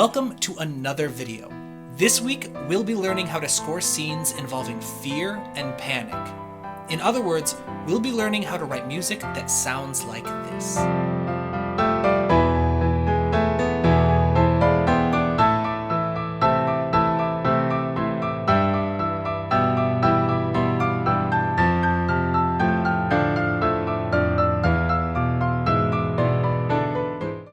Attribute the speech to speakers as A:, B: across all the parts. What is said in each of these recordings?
A: Welcome to another video. This week, we'll be learning how to score scenes involving fear and panic. In other words, we'll be learning how to write music that sounds like this.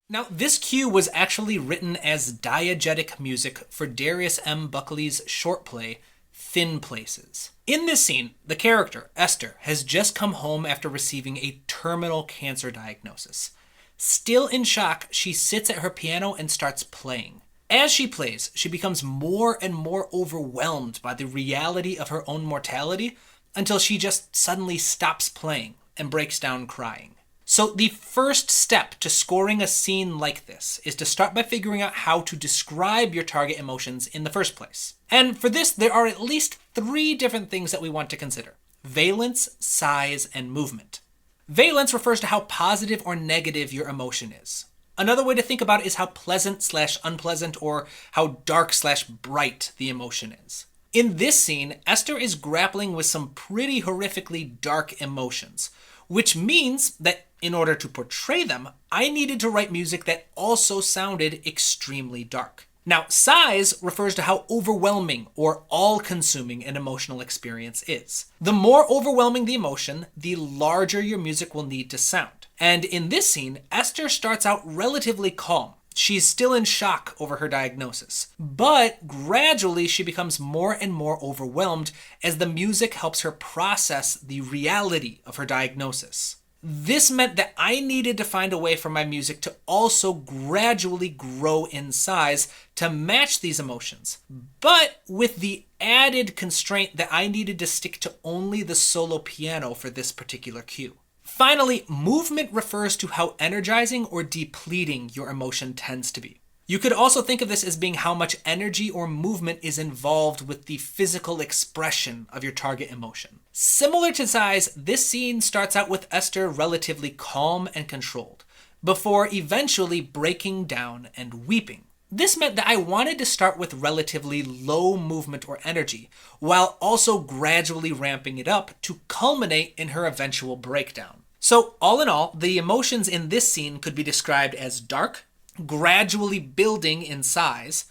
A: Now, this cue was actually written as diegetic music for Darius M. Buckley's short play, Thin Places. In this scene, the character, Esther, has just come home after receiving a terminal cancer diagnosis. Still in shock, she sits at her piano and starts playing. As she plays, she becomes more and more overwhelmed by the reality of her own mortality until she just suddenly stops playing and breaks down crying. So the first step to scoring a scene like this is to start by figuring out how to describe your target emotions in the first place. And for this, there are at least 3 different things that we want to consider: valence, size, and movement. Valence refers to how positive or negative your emotion is. Another way to think about it is how pleasant/unpleasant or how dark/bright the emotion is. In this scene, Esther is grappling with some pretty horrifically dark emotions, which means that in order to portray them, I needed to write music that also sounded extremely dark. Now, size refers to how overwhelming or all-consuming an emotional experience is. The more overwhelming the emotion, the larger your music will need to sound. And in this scene, Esther starts out relatively calm. She's still in shock over her diagnosis, but gradually she becomes more and more overwhelmed as the music helps her process the reality of her diagnosis. This meant that I needed to find a way for my music to also gradually grow in size to match these emotions, but with the added constraint that I needed to stick to only the solo piano for this particular cue. Finally, movement refers to how energizing or depleting your emotion tends to be. You could also think of this as being how much energy or movement is involved with the physical expression of your target emotion. Similar to size, this scene starts out with Esther relatively calm and controlled, before eventually breaking down and weeping. This meant that I wanted to start with relatively low movement or energy, while also gradually ramping it up to culminate in her eventual breakdown. So all in all, the emotions in this scene could be described as dark, gradually building in size,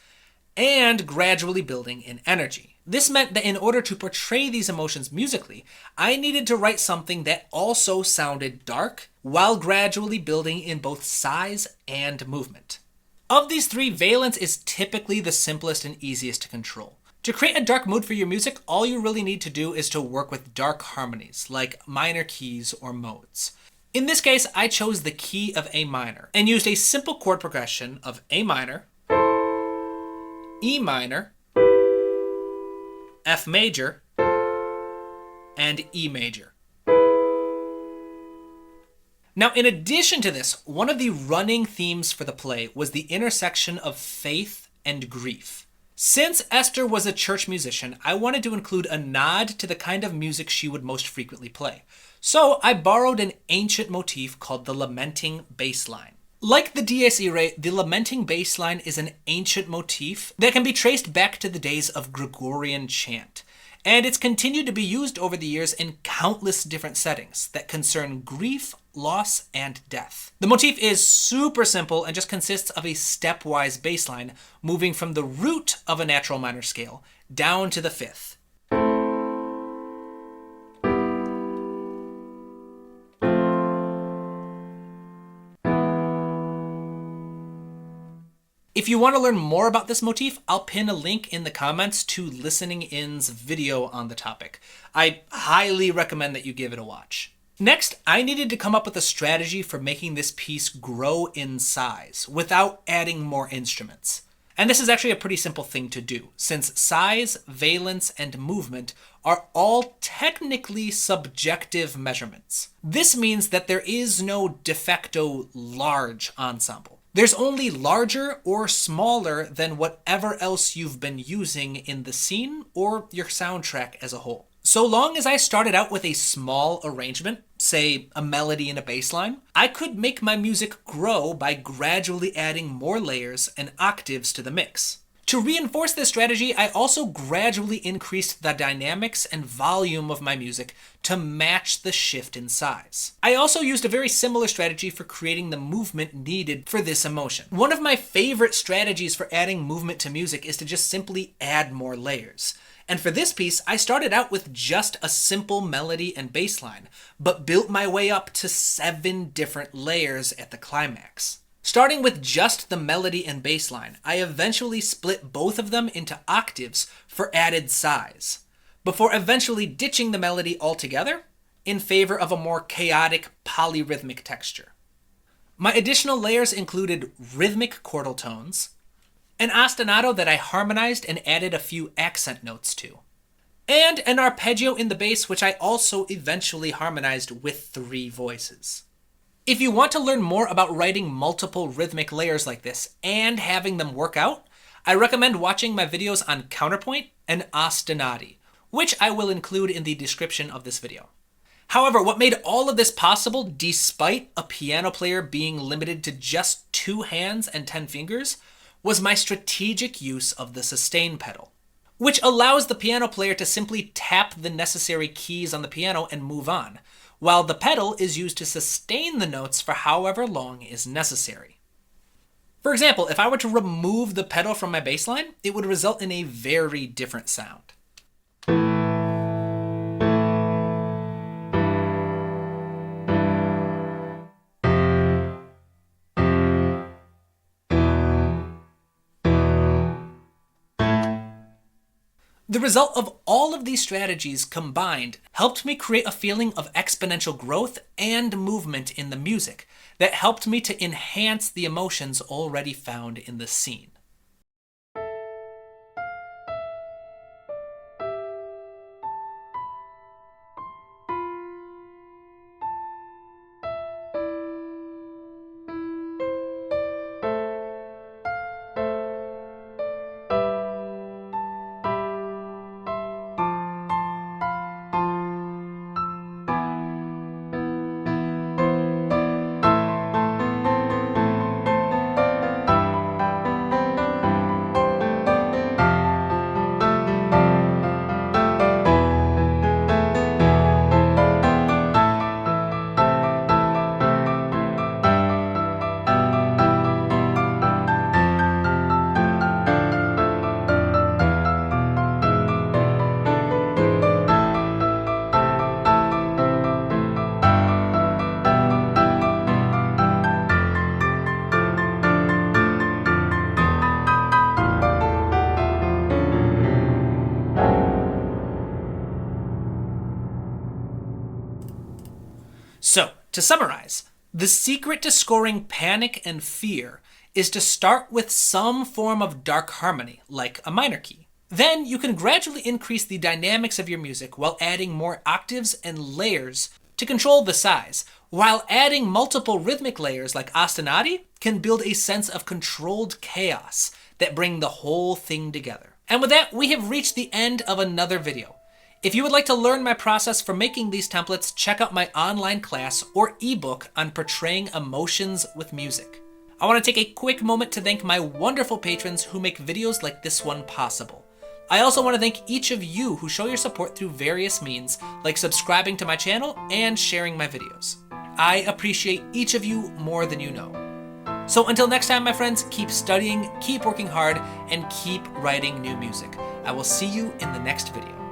A: and gradually building in energy. This meant that in order to portray these emotions musically, I needed to write something that also sounded dark, while gradually building in both size and movement. Of these 3, valence is typically the simplest and easiest to control. To create a dark mood for your music, all you really need to do is to work with dark harmonies, like minor keys or modes. In this case, I chose the key of A minor and used a simple chord progression of A minor, E minor, F major, and E major. Now, in addition to this, one of the running themes for the play was the intersection of faith and grief. Since Esther was a church musician, I wanted to include a nod to the kind of music she would most frequently play. So I borrowed an ancient motif called the lamenting bass line. Like the Dies Irae, the lamenting bass line is an ancient motif that can be traced back to the days of Gregorian chant. And it's continued to be used over the years in countless different settings that concern grief, loss, and death. The motif is super simple and just consists of a stepwise bass line moving from the root of a natural minor scale down to the 5th. If you want to learn more about this motif, I'll pin a link in the comments to Listening In's video on the topic. I highly recommend that you give it a watch. Next, I needed to come up with a strategy for making this piece grow in size without adding more instruments. And this is actually a pretty simple thing to do, since size, valence, and movement are all technically subjective measurements. This means that there is no de facto large ensemble. There's only larger or smaller than whatever else you've been using in the scene or your soundtrack as a whole. So long as I started out with a small arrangement, say a melody and a bass line, I could make my music grow by gradually adding more layers and octaves to the mix. To reinforce this strategy, I also gradually increased the dynamics and volume of my music to match the shift in size. I also used a very similar strategy for creating the movement needed for this emotion. One of my favorite strategies for adding movement to music is to just simply add more layers. And for this piece, I started out with just a simple melody and bass line, but built my way up to 7 different layers at the climax. Starting with just the melody and bass line, I eventually split both of them into octaves for added size, before eventually ditching the melody altogether in favor of a more chaotic polyrhythmic texture. My additional layers included rhythmic chordal tones, an ostinato that I harmonized and added a few accent notes to, and an arpeggio in the bass which I also eventually harmonized with 3 voices. If you want to learn more about writing multiple rhythmic layers like this and having them work out, I recommend watching my videos on counterpoint and ostinati, which I will include in the description of this video. However, what made all of this possible, despite a piano player being limited to just 2 hands and 10 fingers, was my strategic use of the sustain pedal, which allows the piano player to simply tap the necessary keys on the piano and move on, while the pedal is used to sustain the notes for however long is necessary. For example, if I were to remove the pedal from my bass line, it would result in a very different sound. The result of all of these strategies combined helped me create a feeling of exponential growth and movement in the music that helped me to enhance the emotions already found in the scene. So, to summarize, the secret to scoring panic and fear is to start with some form of dark harmony, like a minor key. Then you can gradually increase the dynamics of your music while adding more octaves and layers to control the size, while adding multiple rhythmic layers like ostinati can build a sense of controlled chaos that bring the whole thing together. And with that, we have reached the end of another video. If you would like to learn my process for making these templates, check out my online class or ebook on portraying emotions with music. I want to take a quick moment to thank my wonderful patrons who make videos like this one possible. I also want to thank each of you who show your support through various means, like subscribing to my channel and sharing my videos. I appreciate each of you more than you know. So until next time, my friends, keep studying, keep working hard, and keep writing new music. I will see you in the next video.